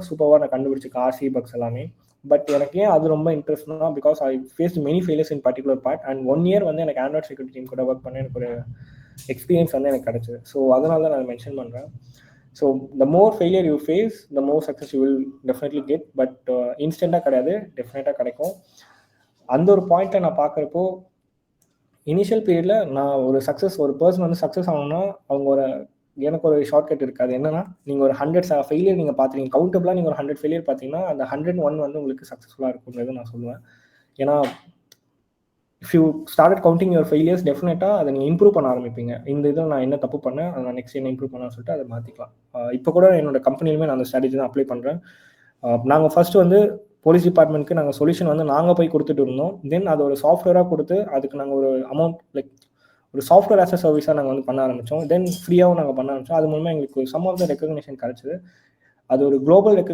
சூப்பராக நான் கண்டுபிடிச்சிருக்கேன் ஆர்சி பக்ஸ் எல்லாமே. பட் எனக்கு ஏன் அது ரொம்ப இன்ட்ரெஸ்ட்னா, because I faced many failures in particular part. And 1 year வந்து எனக்கு ஆண்ட்ராய்ட் செக்யூரிட்டி டீம் கூட ஒர்க் பண்ண எனக்கு ஒரு எக்ஸ்பீரியன்ஸ் வந்து எனக்கு கிடச்சிது. ஸோ அதனால தான் நான் மென்ஷன் பண்ணுறேன். So the more failure you face, the more success you will definitely get. But இன்ஸ்டண்ட்டாக கிடையாது, டெஃபினட்டாக கிடைக்கும். அந்த ஒரு பாயிண்ட்டை நான் பார்க்குறப்போ, இனிஷியல் பீரியடில் நான் ஒரு சக்ஸஸ், ஒரு பர்சன் வந்து சக்ஸஸ் ஆகணும்னா அவங்க ஒரு, எனக்கு ஒரு ஷார்ட்கட் இருக்காது. என்னன்னா, நீங்கள் ஒரு 100 ஃபெயிலியர் நீங்கள் பார்த்துருங்க, கவுண்டபிளாக நீங்கள் ஒரு 100 ஃபெயிலியர் பார்த்தீங்கன்னா அந்த 101 வந்து உங்களுக்கு சக்ஸஸ்ஃபுல்லாக இருக்குங்கிறது நான் சொல்லுவேன். ஏன்னா if you start counting your failures, டெஃபினட்டாக அதை நீங்கள் இம்ப்ரூவ் பண்ண ஆரம்பிப்பீங்க. இந்த இதில் நான் என்ன தப்பு பண்ணேன், அதை நான் நெக்ஸ்ட் என்ன இம்ப்ரூவ் பண்ணான்னு சொல்லிட்டு அதை மாற்றிக்கலாம். இப்போ கூட என்னோட கம்பெனிலுமே நான் அந்த ஸ்ட்ராட்டஜி தான் அப்ளை பண்ணுறேன். நாங்கள் ஃபர்ஸ்ட் வந்து போலீஸ் டிபார்ட்மெண்ட்க்கு நாங்கள் சொல்யூஷன் வந்து நாங்கள் போய் கொடுத்துட்டு இருந்தோம். தென் அதை ஒரு சாஃப்ட்வேராக கொடுத்து அதுக்கு நாங்கள் ஒரு அமௌண்ட், லைக் ஒரு சாஃப்ட்வேர் ஆஸ் அ சர்வீஸாக நாங்கள் வந்து பண்ண ஆரம்பித்தோம். தென் ஃப்ரீயாகவும் நாங்கள் பண்ண ஆரம்பித்தோம். அது மூலமாக எங்களுக்கு சம் ஆஃப் த ரெக்கக்னேஷன் கிடச்சிது. அது ஒரு குளோபல்